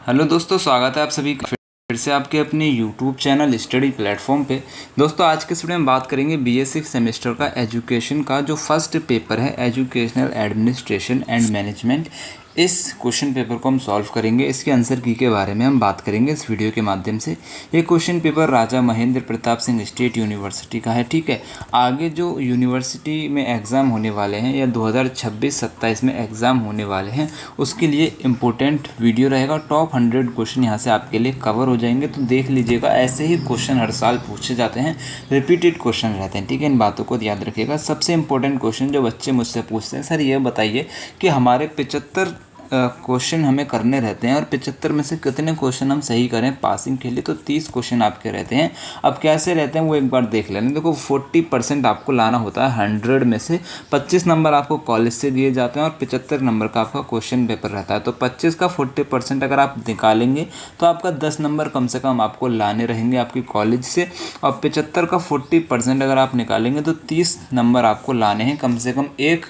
Hello दोस्तों, स्वागत है आप सभी का फिर से आपके अपने यूट्यूब चैनल स्टडी प्लेटफॉर्म पे। दोस्तों आज के इस वीडियो में बात करेंगे बीएससी सेमेस्टर का एजुकेशन का जो फर्स्ट पेपर है, एजुकेशनल एडमिनिस्ट्रेशन एंड मैनेजमेंट। इस क्वेश्चन पेपर को हम सॉल्व करेंगे, इसके आंसर की के बारे में हम बात करेंगे इस वीडियो के माध्यम से। ये क्वेश्चन पेपर राजा महेंद्र प्रताप सिंह स्टेट यूनिवर्सिटी का है। ठीक है, आगे जो यूनिवर्सिटी में एग्ज़ाम होने वाले हैं या 2026-27 में एग्ज़ाम होने वाले हैं उसके लिए इम्पोर्टेंट वीडियो रहेगा। टॉप 100 क्वेश्चन यहाँ से आपके लिए कवर हो जाएंगे, तो देख लीजिएगा। ऐसे ही क्वेश्चन हर साल पूछे जाते हैं, रिपीटेड क्वेश्चन रहते हैं। ठीक है, इन बातों को याद रखिएगा। सबसे इम्पोर्टेंट क्वेश्चन जो बच्चे मुझसे पूछते हैं, सर ये बताइए कि हमारे 75 क्वेश्चन हमें करने रहते हैं और 75 में से कितने क्वेश्चन हम सही करें पासिंग के लिए, तो 30 क्वेश्चन आपके रहते हैं। अब कैसे रहते हैं वो एक बार देख लेना। देखो 40% आपको लाना होता है 100 में से। 25 नंबर आपको कॉलेज से दिए जाते हैं और 75 नंबर का आपका क्वेश्चन पेपर रहता है। तो 25 का 40% अगर आप निकालेंगे तो आपका 10 नंबर कम से कम आपको लाने रहेंगे आपकी कॉलेज से, और 75 का 40% अगर आप निकालेंगे तो 30 नंबर आपको लाने हैं कम से कम। एक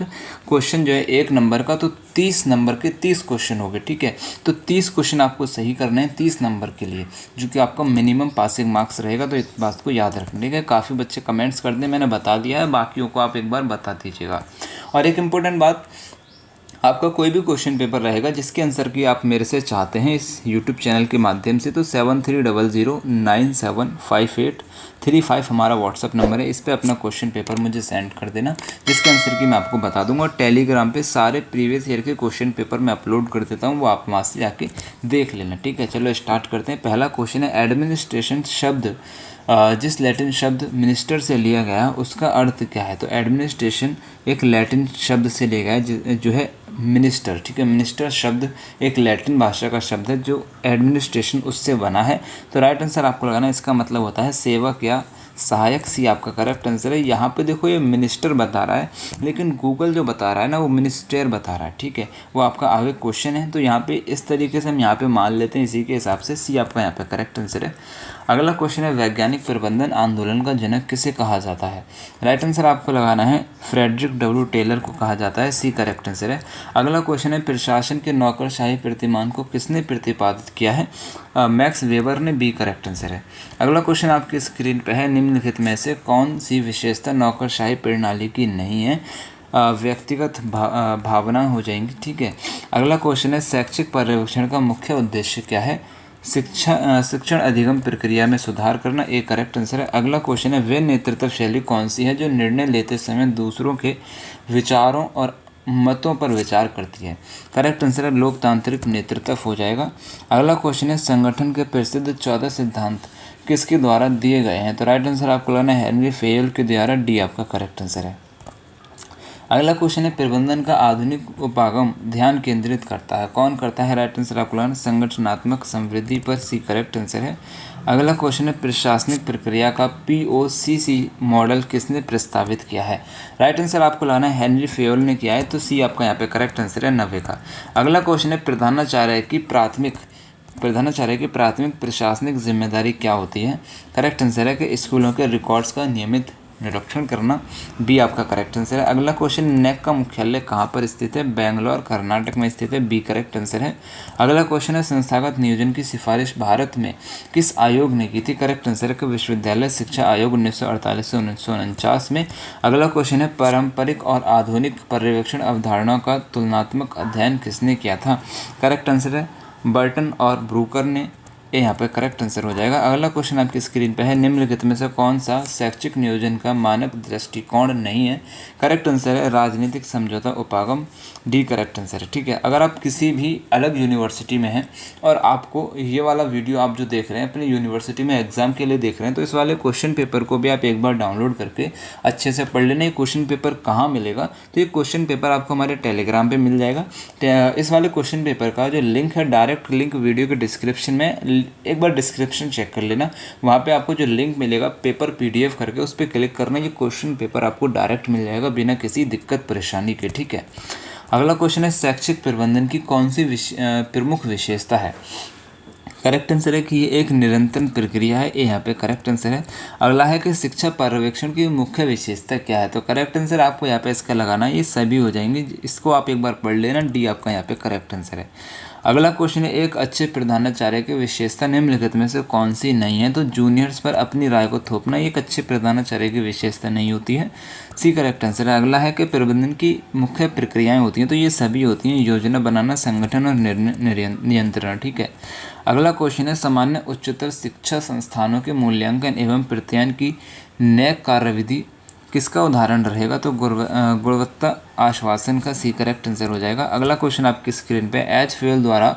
क्वेश्चन जो है 1 नंबर का, तो 30 नंबर के 30 क्वेश्चन हो गए। ठीक है, तो 30 क्वेश्चन आपको सही करने हैं 30 नंबर के लिए, जो कि आपका मिनिमम पासिंग मार्क्स रहेगा। तो इस बात को याद रखना। ठीक है, काफ़ी बच्चे कमेंट्स करते हैं, मैंने बता दिया है, बाकियों को आप एक बार बता दीजिएगा। और एक इम्पोर्टेंट बात, आपका कोई भी क्वेश्चन पेपर रहेगा जिसके आंसर की आप मेरे से चाहते हैं इस यूट्यूब चैनल के माध्यम से, तो 7300975835 हमारा व्हाट्सअप नंबर है। इस पर अपना क्वेश्चन पेपर मुझे सेंड कर देना, जिसके आंसर की मैं आपको बता दूंगा। और टेलीग्राम पे सारे प्रीवियस ईयर के क्वेश्चन पेपर मैं अपलोड कर देता हूँ, वो आप वहाँ से जाके देख लेना। ठीक है, चलो स्टार्ट करते हैं। पहला क्वेश्चन है, एडमिनिस्ट्रेशन शब्द जिस लैटिन शब्द मिनिस्टर से लिया गया उसका अर्थ क्या है। तो एडमिनिस्ट्रेशन एक लैटिन शब्द से लिया गया जो है मिनिस्टर। ठीक है, मिनिस्टर शब्द एक लैटिन भाषा का शब्द है, जो एडमिनिस्ट्रेशन उससे बना है। तो राइट आंसर आपको लगाना है, इसका मतलब होता है सेवक या सहायक। सी आपका करेक्ट आंसर है। यहाँ पे देखो ये मिनिस्टर बता रहा है, लेकिन गूगल जो बता रहा है ना वो मिनिस्टर बता रहा है। ठीक है, वो आपका आगे क्वेश्चन है, तो यहाँ पे इस तरीके से हम यहाँ पे मान लेते हैं, इसी के हिसाब से सी आपका यहाँ पे करेक्ट आंसर है। अगला क्वेश्चन है, वैज्ञानिक प्रबंधन आंदोलन का जनक किसे कहा जाता है। राइट आंसर आपको लगाना है फ्रेडरिक डब्ल्यू टेलर को कहा जाता है। सी करेक्ट आंसर है। अगला क्वेश्चन है, प्रशासन के नौकरशाही प्रतिमान को किसने प्रतिपादित किया है। मैक्स वेबर ने। बी करेक्ट आंसर है। अगला क्वेश्चन आपकी स्क्रीन पर है, निम्नलिखित में से कौन सी विशेषता नौकरशाही प्रणाली की नहीं है। व्यक्तिगत भावना हो जाएंगी। ठीक है, अगला क्वेश्चन है, शैक्षिक पर्यवेक्षण का मुख्य उद्देश्य क्या है। शिक्षण अधिगम प्रक्रिया में सुधार करना। एक करेक्ट आंसर है। अगला क्वेश्चन है, वे नेतृत्व शैली कौन सी है जो निर्णय लेते समय दूसरों के विचारों और मतों पर विचार करती है। करेक्ट आंसर है लोकतांत्रिक नेतृत्व हो जाएगा। अगला क्वेश्चन है, संगठन के प्रसिद्ध 14 सिद्धांत किसके द्वारा दिए गए हैं। तो राइट आंसर आपको लेना है हेनरी फेयल के द्वारा। डी आपका करेक्ट आंसर है। अगला क्वेश्चन है, प्रबंधन का आधुनिक उपागम ध्यान केंद्रित करता है। कौन करता है। राइट आंसर आपको लगाना संगठनात्मक समृद्धि पर। सी करेक्ट आंसर है। अगला क्वेश्चन है, प्रशासनिक प्रक्रिया का POCC मॉडल किसने प्रस्तावित किया है। राइट आंसर आपको लाना है हेनरी फेयल ने किया है। तो सी आपका यहाँ पे करेक्ट आंसर है 90 का। अगला क्वेश्चन है, प्रधानाचार्य की प्राथमिक प्रशासनिक जिम्मेदारी क्या होती है। करेक्ट आंसर है कि स्कूलों के रिकॉर्ड्स का नियमित निरीक्षण करना। बी आपका करेक्ट आंसर है। अगला क्वेश्चन, नेक का मुख्यालय कहाँ पर स्थित है। बेंगलोर कर्नाटक में स्थित है। बी करेक्ट आंसर है। अगला क्वेश्चन है, संस्थागत नियोजन की सिफारिश भारत में किस आयोग ने की थी। करेक्ट आंसर है कि विश्वविद्यालय शिक्षा आयोग 1948 से 1949 में। अगला क्वेश्चन है, पारंपरिक और आधुनिक पर्यवेक्षण अवधारणाओं का तुलनात्मक अध्ययन किसने किया था। करेक्ट आंसर है बर्टन और ब्रूकर ने। ये यहाँ पे करेक्ट आंसर हो जाएगा। अगला क्वेश्चन आपकी स्क्रीन पे है, निम्नलिखित में से कौन सा शैक्षिक नियोजन का मानक दृष्टिकोण नहीं है। करेक्ट आंसर है राजनीतिक समझौता उपागम। डी करेक्ट आंसर है। ठीक है, अगर आप किसी भी अलग यूनिवर्सिटी में हैं और आपको ये वाला वीडियो आप जो देख रहे हैं अपनी यूनिवर्सिटी में एग्जाम के लिए देख रहे हैं, तो इस वाले क्वेश्चन पेपर को भी आप एक बार डाउनलोड करके अच्छे से पढ़ लेना। ये क्वेश्चन पेपर कहाँ मिलेगा, तो ये क्वेश्चन पेपर आपको हमारे टेलीग्राम पर मिल जाएगा। इस वाले क्वेश्चन पेपर का जो लिंक है, डायरेक्ट लिंक वीडियो के डिस्क्रिप्शन में, एक बार डिस्क्रिप्शन चेक कर लेना, वहाँ पे आपको जो लिंक मिलेगा पेपर PDF करके उस पर क्लिक करना, ये क्वेश्चन पेपर आपको डायरेक्ट मिल जाएगा बिना किसी दिक्कत परेशानी के। ठीक है, अगला क्वेश्चन है, शैक्षिक प्रबंधन की कौन सी प्रमुख विशेषता है। करेक्ट आंसर है कि ये एक निरंतर प्रक्रिया है, ये यहाँ पे करेक्ट आंसर है। अगला है कि शिक्षा पर्यवेक्षण की मुख्य विशेषता क्या है, तो करेक्ट आंसर आपको यहाँ पे इसका लगाना है, ये सभी हो जाएंगे, इसको आप एक बार पढ़ लेना, डी आपका यहाँ पे करेक्ट आंसर है। अगला क्वेश्चन है, एक अच्छे प्रधानाचार्य की विशेषता निम्नलिखित में से कौन सी नहीं है, तो जूनियर्स पर अपनी राय को थोपना एक अच्छे प्रधानाचार्य की विशेषता नहीं होती है, सी करेक्ट आंसर है। अगला है कि प्रबंधन की मुख्य प्रक्रियाएं होती हैं, तो ये सभी होती हैं, योजना बनाना, संगठन और नियंत्रण, ठीक है। अगला क्वेश्चन है, सामान्य उच्चतर शिक्षा संस्थानों के मूल्यांकन एवं प्रत्यायन की नैक कार्यविधि किसका उदाहरण रहेगा, तो गुणवत्ता आश्वासन का सी करेक्ट आंसर हो जाएगा। अगला क्वेश्चन आपकी स्क्रीन पे, एचफीएल द्वारा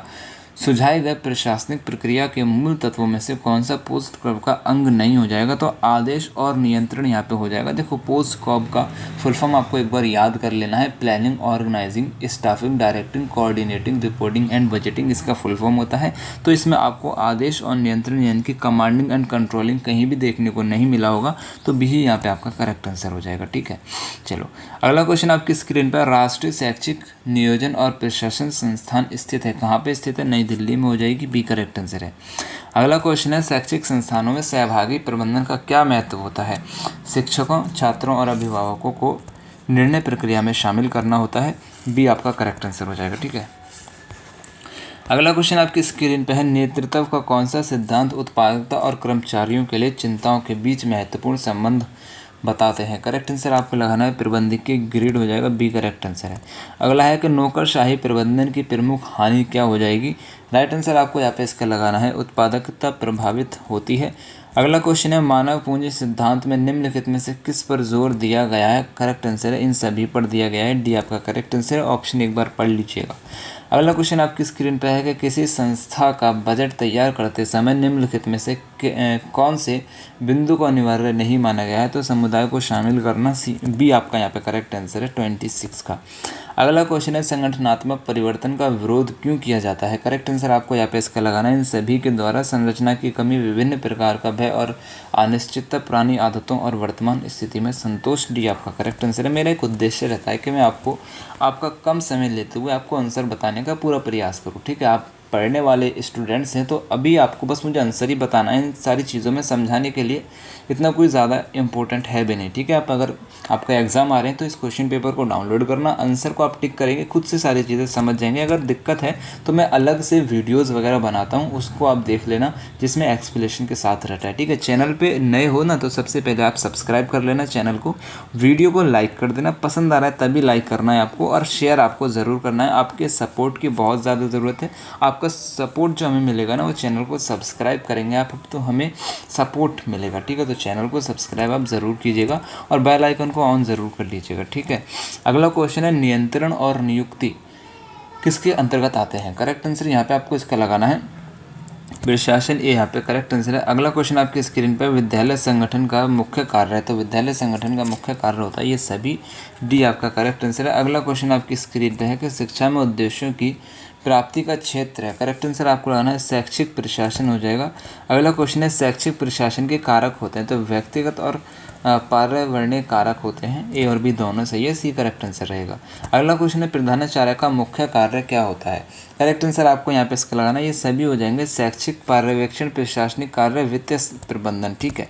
सुझाए गए प्रशासनिक प्रक्रिया के मूल तत्वों में से कौन सा पोस्ट कॉब का अंग नहीं हो जाएगा, तो आदेश और नियंत्रण यहाँ पे हो जाएगा। देखो पोस्ट कॉब का फुल फॉर्म आपको एक बार याद कर लेना है, planning, organising, staffing, directing, coordinating, reporting and budgeting, इसका फुल फॉर्म होता है। तो इसमें आपको आदेश और नियंत्रण यानी कि कमांडिंग एंड कंट्रोलिंग कहीं भी देखने को नहीं मिला होगा, तो बी ही यहाँ पे आपका करेक्ट आंसर हो जाएगा, ठीक है। चलो अगला क्वेश्चन आपकी स्क्रीन पर, राष्ट्रीय शैक्षिक नियोजन और प्रशासन संस्थान स्थित है, कहाँ पे स्थित है, नई दिल्ली में हो जाएगी, बी करेक्ट आंसर है। अगला क्वेश्चन है, शैक्षिक संस्थानों में सहभागी प्रबंधन का क्या महत्व होता है, शिक्षकों, छात्रों और अभिभावकों को निर्णय प्रक्रिया में शामिल करना होता है, बी आपका करेक्ट आंसर हो जाएगा, ठीक है। अगला क्वेश्चन आपकी स्क्रीन पर है, नेतृत्व का कौन सा सिद्धांत उत्पादकता और कर्मचारियों के लिए चिंताओं के बीच महत्वपूर्ण संबंध बताते हैं, करेक्ट आंसर आपको लगाना है, प्रबंधकीय ग्रिड हो जाएगा, बी करेक्ट आंसर है। अगला है कि नौकरशाही प्रबंधन की प्रमुख हानि क्या हो जाएगी, राइट आंसर आपको यहाँ पे इसका लगाना है, उत्पादकता प्रभावित होती है। अगला क्वेश्चन है, मानव पूंजी सिद्धांत में निम्नलिखित में से किस पर जोर दिया गया है, करेक्ट आंसर है इन सभी पर दिया गया है, डी आपका करेक्ट आंसर है, ऑप्शन एक बार पढ़ लीजिएगा। अगला क्वेश्चन आपकी स्क्रीन पर है कि किसी संस्था का बजट तैयार करते समय निम्नलिखित में से कौन से बिंदु को अनिवार्य नहीं माना गया है, तो समुदाय को शामिल करना, सी बी आपका यहाँ पे करेक्ट आंसर है 26 का। अगला क्वेश्चन है, संगठनात्मक परिवर्तन का विरोध क्यों किया जाता है, करेक्ट आंसर आपको यहाँ पे इसका लगाना है, इन सभी के द्वारा संरचना की कमी, विभिन्न प्रकार का भय और अनिश्चितता, पुरानी आदतों और वर्तमान स्थिति में संतोष, डी आपका करेक्ट आंसर है। मेरा एक उद्देश्य रहता है कि मैं आपको आपका कम समय लेते हुए आपको आंसर बताने का पूरा प्रयास करूँ, ठीक है। आप पढ़ने वाले स्टूडेंट्स हैं, तो अभी आपको बस मुझे आंसर ही बताना है, इन सारी चीज़ों में समझाने के लिए इतना कोई ज़्यादा इंपॉर्टेंट है भी नहीं, ठीक है। आप अगर आपका एग्ज़ाम आ रहे हैं तो इस क्वेश्चन पेपर को डाउनलोड करना, आंसर को आप टिक करेंगे, खुद से सारी चीज़ें समझ जाएंगे। अगर दिक्कत है तो मैं अलग से वीडियोज़ वगैरह बनाता हूँ, उसको आप देख लेना, जिसमें एक्सप्लेनेशन के साथ रहता है, ठीक है। चैनल पर नए हो ना तो सबसे पहले आप सब्सक्राइब कर लेना चैनल को, वीडियो को लाइक कर देना, पसंद आ रहा है तभी लाइक करना है आपको, और शेयर आपको ज़रूर करना है। आपके सपोर्ट की बहुत ज़्यादा ज़रूरत है, आपका सपोर्ट जो हमें मिलेगा ना, वो चैनल को सब्सक्राइब करेंगे आप तो हमें सपोर्ट मिलेगा, ठीक है। तो चैनल को सब्सक्राइब आप ज़रूर कीजिएगा और बेल आइकन को ऑन ज़रूर कर लीजिएगा, ठीक है। अगला क्वेश्चन है, नियंत्रण और नियुक्ति किसके अंतर्गत आते हैं, करेक्ट आंसर यहाँ पे आपको इसका लगाना है, प्रशासन, ये यहाँ पे करेक्ट आंसर है। अगला क्वेश्चन आपकी स्क्रीन पर, विद्यालय संगठन का मुख्य कार्य है, तो विद्यालय संगठन का मुख्य कार्य होता है ये सभी, डी आपका करेक्ट आंसर है। अगला क्वेश्चन आपकी स्क्रीन पे है कि शिक्षा में उद्देश्यों की प्राप्ति का क्षेत्र है, करेक्ट आंसर आपको लगाना है, शैक्षिक प्रशासन हो जाएगा। अगला क्वेश्चन है, शैक्षिक प्रशासन के कारक होते हैं, तो व्यक्तिगत और पर्यावरणीय कारक होते हैं, ए और बी दोनों सही है, सी करेक्ट आंसर रहेगा। अगला क्वेश्चन है, प्रधानाचार्य का मुख्य कार्य क्या होता है, करेक्ट आंसर आपको यहाँ पे इसका लगाना है, ये सभी हो जाएंगे, शैक्षिक, पर्यवेक्षण, प्रशासनिक कार्य, वित्तीय प्रबंधन, ठीक है,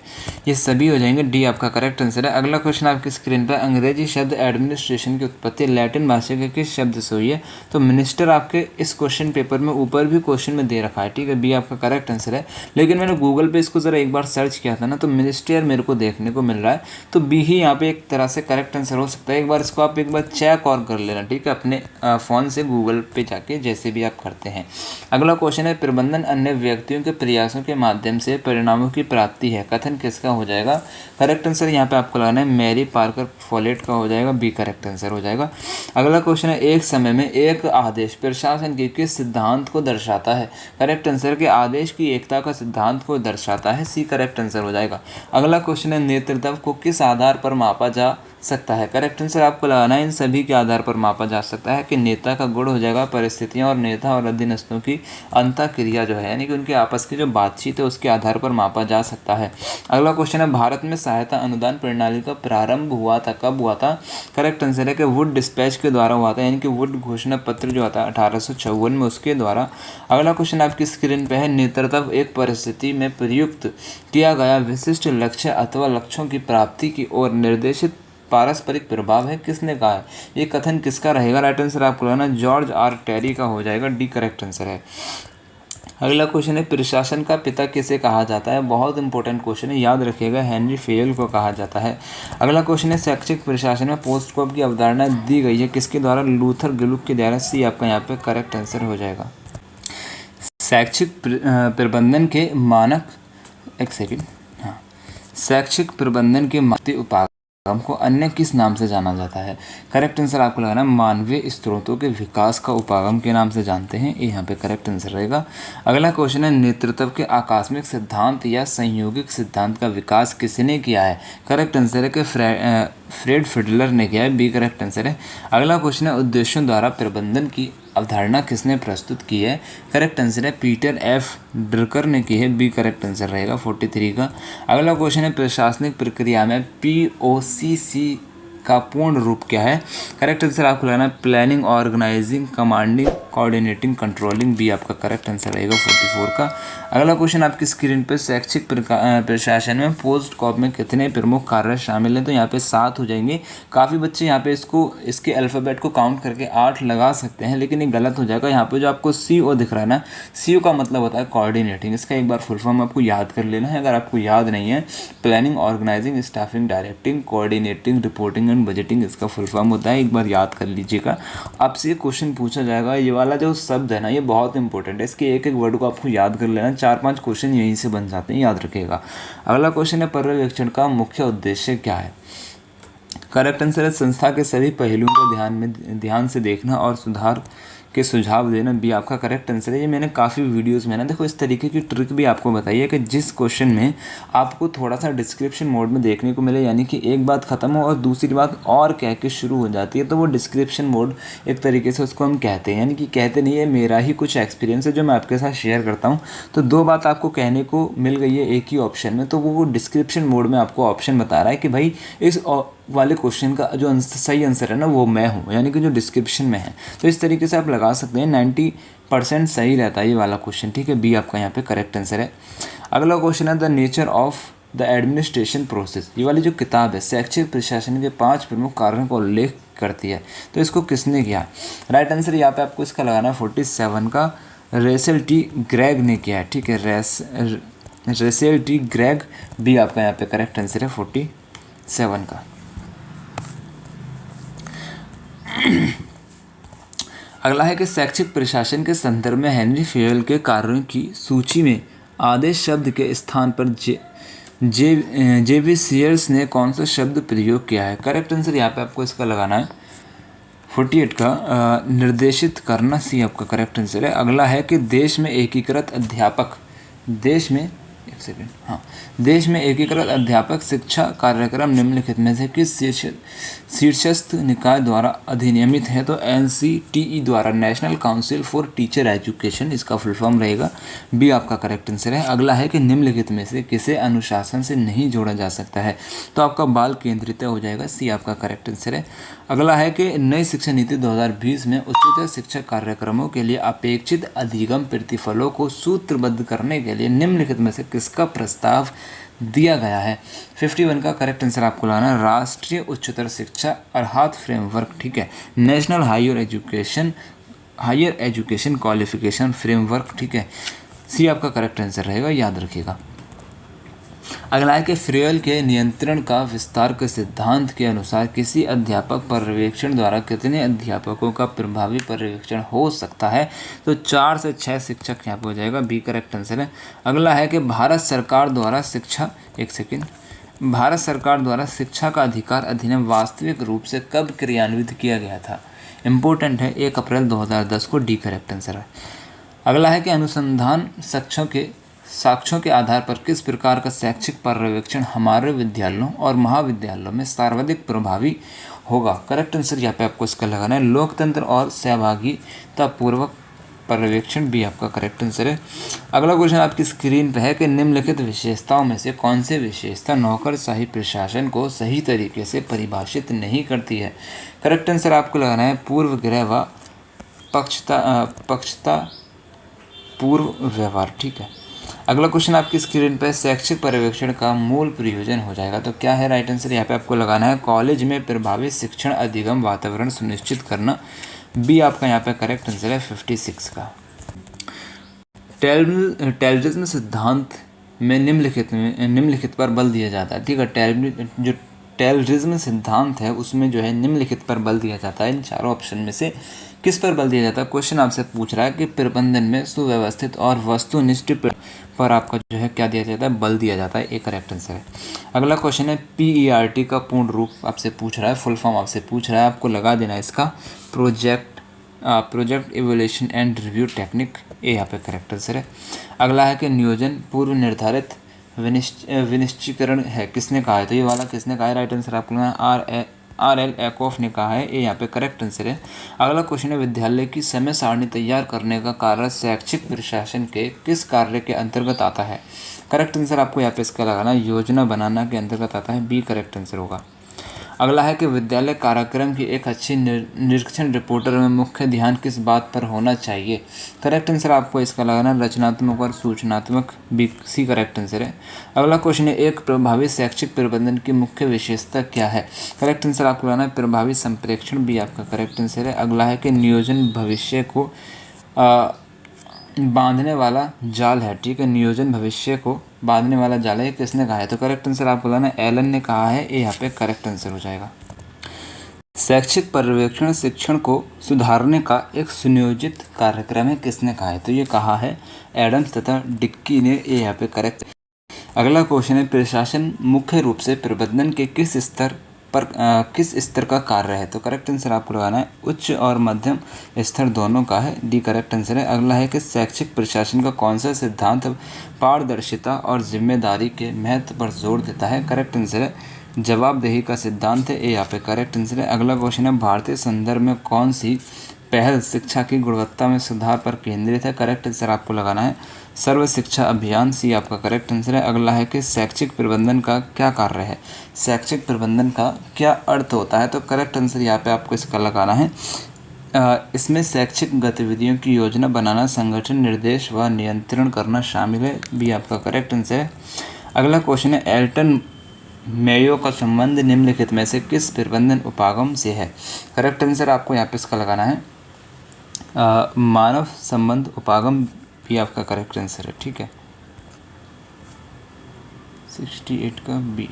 ये सभी हो जाएंगे, डी आपका करेक्ट आंसर है। अगला क्वेश्चन आपकी स्क्रीन पर, अंग्रेजी शब्द एडमिनिस्ट्रेशन की उत्पत्ति लैटिन भाषा के किस शब्द से हुई है, तो मिनिस्टर आपके इस क्वेश्चन पेपर में ऊपर भी क्वेश्चन में दे रखा है, ठीक है, बी आपका करेक्ट आंसर है। लेकिन मैंने गूगल पे इसको ज़रा एक बार सर्च किया था ना, तो मिनिस्टर मेरे को देखने को मिल रहा है, तो बी ही यहाँ पे एक तरह से करेक्ट आंसर हो सकता है। एक बार इसको आप एक बार चेक और कर लेना, ठीक है, अपने फ़ोन से गूगल पे जाके, जैसे भी आप करते हैं। अगला क्वेश्चन है, प्रबंधन अन्य व्यक्तियों के प्रयासों के माध्यम से परिणामों की प्राप्ति है, कथन किसका हो जाएगा, करेक्ट आंसर यहाँ पे आपको लगाना है, मैरी पार्कर फोलेट का हो जाएगा, बी करेक्ट आंसर हो जाएगा। अगला क्वेश्चन है, एक समय में एक आदेश प्रशासन के किस सिद्धांत को दर्शाता है, करेक्ट आंसर के आदेश की एकता का सिद्धांत को दर्शाता है, सी करेक्ट आंसर हो जाएगा। अगला क्वेश्चन है, नेतृत्व को किस आधार पर मापा जा सकता है। करेक्ट आंसर आपको लगाना है इन सभी के आधार पर मापा जा सकता है कि नेता का गुण हो जाएगा परिस्थितियां और नेता और अधीनस्थों की अंतःक्रिया जो है यानी कि उनके आपस की जो बातचीत है उसके आधार पर मापा जा सकता है। अगला क्वेश्चन है भारत में सहायता अनुदान प्रणाली का प्रारंभ हुआ था, कब हुआ था? करेक्ट आंसर है कि वुड डिस्पैच के द्वारा हुआ था यानी कि वुड घोषणा पत्र जो आता है 1854 में उसके द्वारा। अगला क्वेश्चन आपकी स्क्रीन पे है नेतृत्व एक परिस्थिति में प्रयुक्त किया गया विशिष्ट लक्ष्य अथवा लक्ष्यों की प्राप्ति की ओर निर्देशित पारस्परिक प्रभाव है, किसने कहा है? ये कथन किसका रहेगा? राइट आंसर आपको लगाना जॉर्ज आर टेरी का हो जाएगा, डी करेक्ट आंसर है। अगला क्वेश्चन है प्रशासन का पिता किसे कहा जाता है? बहुत इंपॉर्टेंट क्वेश्चन है, याद रखिएगा हेनरी फेयल को कहा जाता है। अगला क्वेश्चन है शैक्षिक प्रशासन में पोस्ट कॉप की अवधारणा दी गई है किसके द्वारा? लूथर गिलुक के द्वारा, सी आपका यहाँ पे करेक्ट आंसर हो जाएगा। शैक्षिक प्रबंधन के मानक, एक सेकेंड, हाँ, शैक्षिक प्रबंधन के मानक उपागम को अन्य किस नाम से जाना जाता है? करेक्ट आंसर आपको लगाना मानवीय स्रोतों के विकास का उपागम के नाम से जानते हैं, ये यहाँ पे करेक्ट आंसर रहेगा। अगला क्वेश्चन है नेतृत्व के आकस्मिक सिद्धांत या संयोगिक सिद्धांत का विकास किसने किया है? करेक्ट आंसर है कि फ्रेड फिडलर ने किया है, बी करेक्ट आंसर है। अगला क्वेश्चन है उद्देश्यों द्वारा प्रबंधन की अवधारणा किसने प्रस्तुत की है? करेक्ट आंसर है पीटर एफ ड्रकर ने की है, बी करेक्ट आंसर रहेगा 43 का। अगला क्वेश्चन है प्रशासनिक प्रक्रिया में POCC का पूर्ण रूप क्या है? करेक्ट आंसर आपको लगाना है planning, organising, commanding, coordinating, controlling, B आपका करेक्ट आंसर रहेगा 44 का। अगला क्वेश्चन आपकी स्क्रीन पर शैक्षिक प्रशासन में पोस्ट कॉप में कितने प्रमुख कार्य शामिल हैं? तो यहाँ पे 7 हो जाएंगे। काफ़ी बच्चे यहाँ पे इसके अल्फ़ाबेट को काउंट करके 8 लगा सकते हैं लेकिन ये गलत हो जाएगा। यहाँ पे जो आपको CO दिख रहा है ना, CO का मतलब होता है कोऑर्डिनेटिंग। इसका एक बार फुल फॉर्म आपको याद कर लेना है अगर आपको याद नहीं है। Planning, organising, staffing, directing, coordinating, reporting and budgeting इसका फुल फॉर्म होता है, एक बार याद कर लीजिएगा। आपसे ये क्वेश्चन पूछा जाएगा, ये वाला जो शब्द है ना ये बहुत इंपॉर्टेंट है, इसके एक एक वर्ड को आपको याद कर लेना। 4-5 क्वेश्चन यहीं से बन जाते हैं, याद रखिएगा। अगला क्वेश्चन है पर्यवेक्षण का मुख्य उद्देश्य क्या है? करेक्ट आंसर है संस्था के सभी पहलुओं को ध्यान से देखना और सुधार के सुझाव देना, बी आपका करेक्ट आंसर है। ये मैंने काफ़ी वीडियोस में ना देखो इस तरीके की ट्रिक भी आपको बताई है कि जिस क्वेश्चन में आपको थोड़ा सा डिस्क्रिप्शन मोड में देखने को मिले यानी कि एक बात ख़त्म हो और दूसरी बात और कह के शुरू हो जाती है तो वो डिस्क्रिप्शन मोड एक तरीके से उसको हम कहते हैं, यानी कि कहते नहीं है, मेरा ही कुछ एक्सपीरियंस है जो मैं आपके साथ शेयर करता हूँ। तो 2 बात आपको कहने को मिल गई है एक ही ऑप्शन में, तो वो डिस्क्रिप्शन मोड में आपको ऑप्शन बता रहा है कि भाई इस वाले क्वेश्चन का जो सही आंसर है ना वो मैं हूँ, यानी कि जो डिस्क्रिप्शन में है। तो इस तरीके से आप लगा सकते हैं, 90% सही रहता है ये वाला क्वेश्चन, ठीक है, बी आपका यहाँ पे करेक्ट आंसर है। अगला क्वेश्चन है the nature of the administration process. ये वाली जो किताब है शैक्षिक प्रशासन के 5 प्रमुख कार्यों का उल्लेख करती है, तो इसको किसने किया? राइट आंसर यहाँ पे आपको इसका लगाना 47 का रेसेल टी ग्रेग ने किया है, ठीक है, रेसेल टी ग्रेग, बी आपका यहाँ पे करेक्ट आंसर है 47 का। अगला है कि शैक्षिक प्रशासन के संदर्भ में हेनरी फेयल के कार्यों की सूची में आदेश शब्द के स्थान पर JB सीयर्स ने कौन सा शब्द प्रयोग किया है? करेक्ट आंसर यहाँ पे आपको इसका लगाना है 48 का निर्देशित करना, सी आपका करेक्ट आंसर है। अगला है कि देश में एकीकृत अध्यापक शिक्षा कार्यक्रम निम्नलिखित में से किस शीर्षस्थ निकाय द्वारा अधिनियमित है? तो NCTE द्वारा, national council for teacher education, इसका फुल फॉर्म रहेगा, बी आपका करेक्ट आंसर है। अगला है कि निम्नलिखित में से किसे अनुशासन से नहीं जोड़ा जा सकता है? तो आपका बाल केंद्रित हो जाएगा, सी आपका करेक्ट आंसर है। अगला है कि नई शिक्षा नीति 2020 में उच्चतर शिक्षा कार्यक्रमों के लिए अपेक्षित अधिगम प्रतिफलों को सूत्रबद्ध करने के लिए निम्नलिखित में से किसका प्रस्ताव दिया गया है? 51 का करेक्ट आंसर आपको लाना है राष्ट्रीय उच्चतर शिक्षा अर्थात फ्रेमवर्क, ठीक है, national higher education qualification framework, ठीक है, सी आपका करेक्ट आंसर रहेगा, याद रखिएगा। अगला है कि फ्रेयल के नियंत्रण का विस्तार के सिद्धांत के अनुसार किसी अध्यापक पर्यवेक्षण द्वारा कितने अध्यापकों का प्रभावी पर्यवेक्षण हो सकता है? तो 4 से 6 शिक्षक यहाँ पे हो जाएगा, बी करेक्ट आंसर है। अगला है कि भारत सरकार द्वारा शिक्षा का अधिकार अधिनियम वास्तविक रूप से कब क्रियान्वित किया गया था? इंपॉर्टेंट है, 1 अप्रैल 2010 को, डी करेक्ट आंसर है। अगला है कि अनुसंधान साक्ष्यों के आधार पर किस प्रकार का शैक्षिक पर्यवेक्षण हमारे विद्यालयों और महाविद्यालयों में सर्वाधिक प्रभावी होगा? करेक्ट आंसर यहाँ पे आपको इसका लगाना है लोकतंत्र और सहभागिता पूर्वक पर्यवेक्षण भी आपका करेक्ट आंसर है। अगला क्वेश्चन आपकी स्क्रीन पर है कि निम्नलिखित विशेषताओं में से कौन सी विशेषता नौकरशाही प्रशासन को सही तरीके से परिभाषित नहीं करती है? करेक्ट आंसर आपको लगाना है पूर्वग्रह व पक्षता पूर्व व्यवहार। ठीक है। अगला क्वेश्चन आपकी स्क्रीन पर शैक्षिक पर्यवेक्षण का मूल प्रयोजन हो जाएगा, तो क्या है राइट आंसर? यहाँ पे आपको लगाना है कॉलेज में प्रभावी शिक्षण अधिगम वातावरण सुनिश्चित करना। बी आपका यहाँ पे करेक्ट आंसर है 56 का। टेलरिज्म सिद्धांत में निम्नलिखित पर बल दिया जाता है। ठीक है। जो टेलरिज्म सिद्धांत है उसमें जो है निम्नलिखित पर बल दिया जाता है। इन चारों ऑप्शन में से किस पर बल दिया जाता है? क्वेश्चन आपसे पूछ रहा है कि प्रबंधन में सुव्यवस्थित और वस्तुनिष्ठ पर आपका जो है क्या दिया जाता है? बल दिया जाता है। एक करेक्ट आंसर है। अगला क्वेश्चन है PERT का पूर्ण रूप आपसे पूछ रहा है, फुल फॉर्म आपसे पूछ रहा है, आपको लगा देना है इसका project evolution and review technique. ये यहाँ पे करेक्ट आंसर है। अगला है कि नियोजन पूर्व निर्धारित विनिश्चयकरण है, किसने कहा है? तो ये वाला किसने कहा है? राइट आंसर आपको RL एकॉफ ने कहा है। ये यहाँ पे करेक्ट आंसर है। अगला क्वेश्चन है विद्यालय की समय सारणी तैयार करने का कार्य शैक्षिक प्रशासन के किस कार्य के अंतर्गत आता है? करेक्ट आंसर आपको यहाँ पे इसका लगाना योजना बनाना के अंतर्गत आता है। बी करेक्ट आंसर होगा। अगला है कि विद्यालय कार्यक्रम की एक अच्छी निरीक्षण रिपोर्टर में मुख्य ध्यान किस बात पर होना चाहिए? करेक्ट आंसर आपको इसका लगाना रचनात्मक और सूचनात्मक। बी सी करेक्ट आंसर है। अगला क्वेश्चन है एक प्रभावी शैक्षिक प्रबंधन की मुख्य विशेषता क्या है? करेक्ट आंसर आपको लगाना है प्रभावी संप्रेक्षण। भी आपका करेक्ट आंसर है। अगला है कि नियोजन भविष्य को बांधने वाला जाल है। ठीक है। नियोजन भविष्य को बांधने वाला जाल है, किसने कहा है? तो करेक्ट आंसर आपको लाना एलन ने कहा है। ये यहाँ पे करेक्ट आंसर हो जाएगा। शैक्षिक पर्यवेक्षण शिक्षण को सुधारने का एक सुनियोजित कार्यक्रम है, किसने कहा है? तो ये कहा है एडम्स तथा डिक्की ने। ये यहाँ पे करेक्ट। अगला क्वेश्चन है प्रशासन मुख्य रूप से प्रबंधन के किस स्तर का कार्य है? तो करेक्ट आंसर आपको लगाना है उच्च और मध्यम स्तर दोनों का है। डी करेक्ट आंसर है। अगला है कि शैक्षिक प्रशासन का कौन सा सिद्धांत पारदर्शिता और जिम्मेदारी के महत्व पर जोर देता है? करेक्ट आंसर है जवाबदेही का सिद्धांत है। ये यहाँ पे करेक्ट आंसर है। अगला क्वेश्चन है भारतीय संदर्भ में कौन सी पहल शिक्षा की गुणवत्ता में सुधार पर केंद्रित है? करेक्ट आंसर आपको लगाना है सर्व शिक्षा अभियान। सी आपका करेक्ट आंसर है। अगला है कि शैक्षिक प्रबंधन का क्या कार्य है? शैक्षिक प्रबंधन का क्या अर्थ होता है? तो करेक्ट आंसर यहाँ पे आपको इसका लगाना है इसमें शैक्षिक गतिविधियों की योजना बनाना, संगठन, निर्देश व नियंत्रण करना शामिल है। भी आपका करेक्ट आंसर है। अगला क्वेश्चन है एल्टन मेयो का संबंध निम्नलिखित में से किस प्रबंधन उपागम से है? करेक्ट आंसर आपको यहाँ पे इसका लगाना है मानव संबंध उपागम। भी आपका करेक्ट आंसर है। ठीक है। 68 का बी।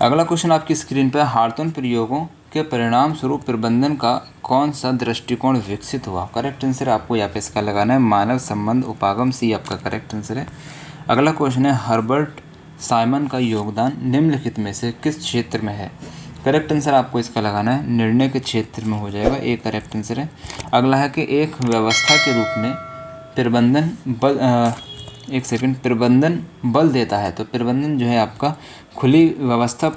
अगला क्वेश्चन आपकी स्क्रीन पर हार्टन प्रयोगों के परिणाम स्वरूप प्रबंधन का कौन सा दृष्टिकोण विकसित हुआ? करेक्ट आंसर आपको यहाँ पे इसका लगाना है मानव संबंध उपागम। सी आपका करेक्ट आंसर है। अगला क्वेश्चन है हर्बर्ट साइमन का योगदान निम्नलिखित में से किस क्षेत्र में है? करेक्ट आंसर आपको इसका लगाना है निर्णय के क्षेत्र में हो जाएगा। एक करेक्ट आंसर है। अगला है कि एक व्यवस्था के रूप में प्रबंधन बल देता है, तो प्रबंधन जो है आपका खुली व्यवस्था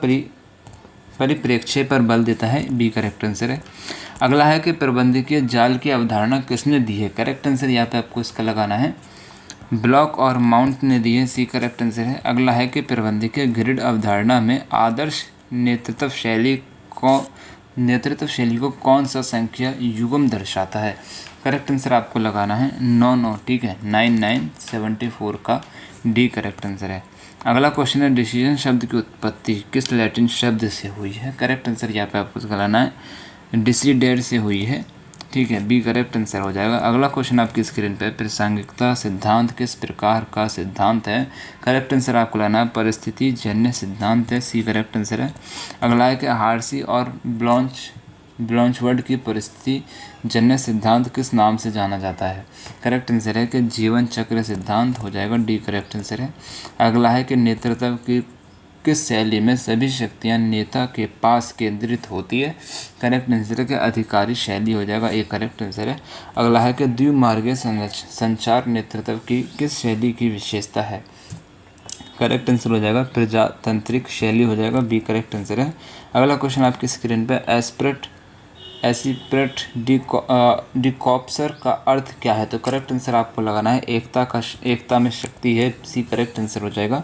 परिप्रेक्ष्य पर बल देता है। बी करेक्ट आंसर है। अगला है कि प्रबंधकीय जाल की अवधारणा किसने दी है? करेक्ट आंसर यहाँ पे आपको इसका लगाना है ब्लॉक और माउंट ने दी है। सी करेक्ट आंसर है। अगला है कि प्रबंधकीय ग्रिड अवधारणा में आदर्श नेतृत्व शैली को कौन सा संख्या युग्म दर्शाता है? करेक्ट आंसर आपको लगाना है 9। ठीक है। 9974 का डी करेक्ट आंसर है। अगला क्वेश्चन है डिसीजन शब्द की उत्पत्ति किस लैटिन शब्द से हुई है? करेक्ट आंसर यहाँ पे आपको लगाना है डिसीडेड से हुई है। ठीक है। बी करेक्ट आंसर हो जाएगा। अगला क्वेश्चन आपकी स्क्रीन पर प्रासंगिकता सिद्धांत किस प्रकार का सिद्धांत है? करेक्ट आंसर आपको लाना है परिस्थिति जन्य सिद्धांत है। सी करेक्ट आंसर है। अगला है कि हार्सी और ब्लॉन्चवर्ड की परिस्थिति जन्य सिद्धांत किस नाम से जाना जाता है? करेक्ट आंसर है कि जीवन चक्र सिद्धांत हो जाएगा। डी करेक्ट आंसर है। अगला है कि नेतृत्व की किस शैली में सभी शक्तियां नेता के पास केंद्रित होती है? करेक्ट आंसर है कि अधिकारी शैली हो जाएगा, ये करेक्ट आंसर है। अगला है कि द्विमार्गीय संचार नेतृत्व की किस शैली की विशेषता है? करेक्ट आंसर हो जाएगा प्रजातांत्रिक शैली हो जाएगा, बी करेक्ट आंसर है। अगला क्वेश्चन आपकी स्क्रीन पे एसिप्रेट डिकॉप्सर का अर्थ क्या है? तो करेक्ट आंसर आपको लगाना है एकता में शक्ति है, सी करेक्ट आंसर हो जाएगा।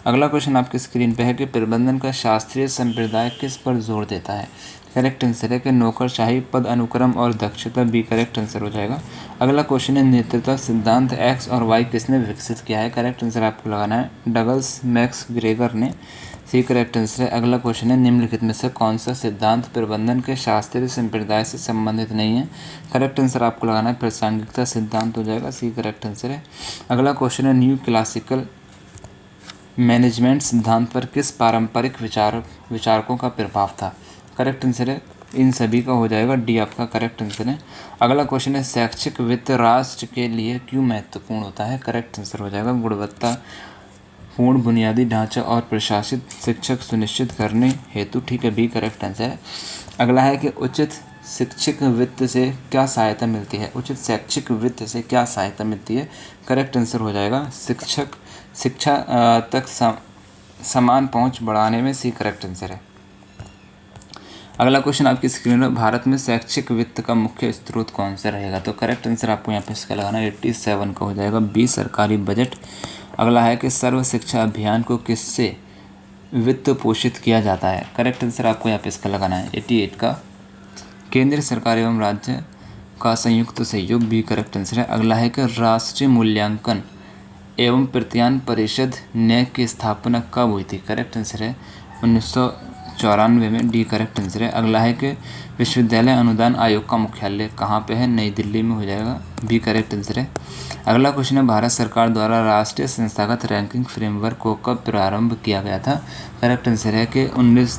अगला क्वेश्चन आपकी स्क्रीन पे है कि प्रबंधन का शास्त्रीय संप्रदाय किस पर जोर देता है? करेक्ट आंसर है कि नौकरशाही, पद अनुक्रम और दक्षता, बी करेक्ट आंसर हो जाएगा। अगला क्वेश्चन है नेतृत्व सिद्धांत एक्स और वाई किसने विकसित किया है? करेक्ट आंसर आपको लगाना है डगलस मैक्स ग्रेगर ने, सी करेक्ट आंसर है। अगला क्वेश्चन है निम्नलिखित में से कौन सा सिद्धांत प्रबंधन के शास्त्रीय संप्रदाय से संबंधित नहीं है? करेक्ट आंसर आपको लगाना है प्रासंगिकता सिद्धांत हो जाएगा, सी करेक्ट आंसर है। अगला क्वेश्चन है न्यू क्लासिकल मैनेजमेंट सिद्धांत पर किस पारंपरिक विचारकों का प्रभाव था? करेक्ट आंसर है इन सभी का हो जाएगा, डी आपका करेक्ट आंसर है। अगला क्वेश्चन है शैक्षिक वित्त राष्ट्र के लिए क्यों महत्वपूर्ण होता है? करेक्ट आंसर हो जाएगा गुणवत्तापूर्ण बुनियादी ढांचा और प्रशासित शिक्षक सुनिश्चित करने हेतु, ठीक है, बी करेक्ट आंसर है। अगला है कि उचित शैक्षिक वित्त से क्या सहायता मिलती है? उचित शैक्षिक वित्त से क्या सहायता मिलती है? करेक्ट आंसर हो जाएगा शिक्षा तक समान पहुंच बढ़ाने में, सी करेक्ट आंसर है। अगला क्वेश्चन आपकी स्क्रीन पर भारत में शैक्षिक वित्त का मुख्य स्रोत कौन सा रहेगा? तो करेक्ट आंसर आपको यहाँ पे इसका लगाना 87 का हो जाएगा, बी सरकारी बजट। अगला है कि सर्व शिक्षा अभियान को किससे वित्त पोषित किया जाता है? करेक्ट आंसर आपको यहाँ पे इसका लगाना है 88 का केंद्र सरकार एवं राज्य का संयुक्त सहयोग, बी करेक्ट आंसर है। अगला है कि राष्ट्रीय मूल्यांकन एवं प्रत्यायन परिषद ने की स्थापना कब हुई थी? करेक्ट आंसर है 1994 में, डी करेक्ट आंसर है। अगला है कि विश्वविद्यालय अनुदान आयोग का मुख्यालय कहाँ पे है? नई दिल्ली में हो जाएगा, बी करेक्ट आंसर है। अगला क्वेश्चन है भारत सरकार द्वारा राष्ट्रीय संस्थागत रैंकिंग फ्रेमवर्क को कब प्रारंभ किया गया था? करेक्ट आंसर है कि 29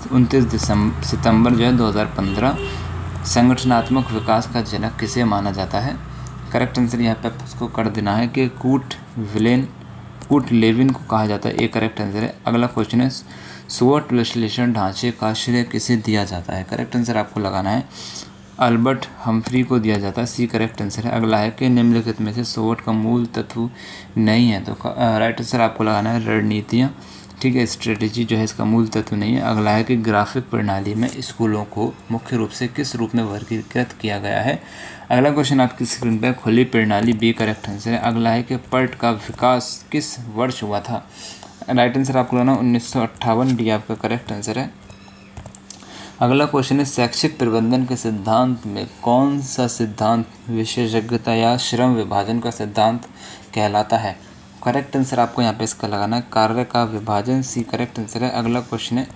सितंबर जो है 2015। संगठनात्मक विकास का जनक किसे माना जाता है? करेक्ट आंसर यहाँ पे उसको कर देना है कि कूट लेविन को कहा जाता है, ए करेक्ट आंसर है। अगला क्वेश्चन है स्वोट विश्लेषण ढांचे का श्रेय किसे दिया जाता है? करेक्ट आंसर आपको लगाना है अल्बर्ट हम्फ्री को दिया जाता है, सी करेक्ट आंसर है। अगला है कि निम्नलिखित में से स्वोट का मूल तत्व नहीं है? तो राइट आंसर आपको लगाना है रणनीतियाँ, ठीक है, स्ट्रेटेजी जो है इसका मूल तत्व नहीं है। अगला है कि ग्राफिक प्रणाली में स्कूलों को मुख्य रूप से किस रूप में वर्गीकृत किया गया है? अगला क्वेश्चन आपकी स्क्रीन पर खुली प्रणाली, बी करेक्ट आंसर है। अगला है कि पर्ट का विकास किस वर्ष हुआ था? राइट आंसर आपको लगाना 1958, डी आपका करेक्ट आंसर है। अगला क्वेश्चन है शैक्षिक प्रबंधन के सिद्धांत में कौन सा सिद्धांत विशेषज्ञता या श्रम विभाजन का सिद्धांत कहलाता है? करेक्ट आंसर आपको यहाँ पे इसका लगाना है कार्य का विभाजन, सी करेक्ट आंसर है। अगला क्वेश्चन है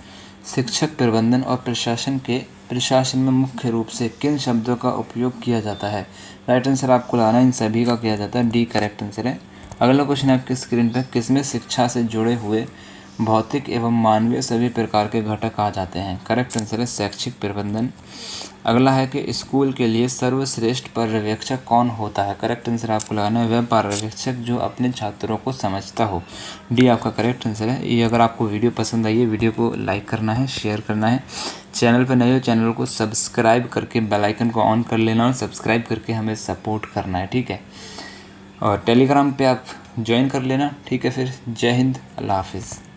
शिक्षक प्रबंधन और प्रशासन में मुख्य रूप से किन शब्दों का उपयोग किया जाता है? राइट आंसर आपको लगाना है इन सभी का किया जाता है, डी करेक्ट आंसर है। अगला क्वेश्चन है आपकी स्क्रीन पर किसमें शिक्षा से जुड़े हुए भौतिक एवं मानवीय सभी प्रकार के घटक आ जाते हैं? करेक्ट आंसर है शैक्षिक प्रबंधन। अगला है कि स्कूल के लिए सर्वश्रेष्ठ पर्यवेक्षक कौन होता है? करेक्ट आंसर आपको लगाना है वह पर्यवेक्षक जो अपने छात्रों को समझता हो, डी आपका करेक्ट आंसर है। ये अगर आपको वीडियो पसंद आई है वीडियो को लाइक करना है, शेयर करना है, चैनल पर नए हो चैनल को सब्सक्राइब करके बेल आइकन को ऑन कर लेना और सब्सक्राइब करके हमें सपोर्ट करना है, ठीक है। और टेलीग्राम पे आप ज्वाइन कर लेना, ठीक है। फिर जय हिंद, अल्लाह हाफिज़।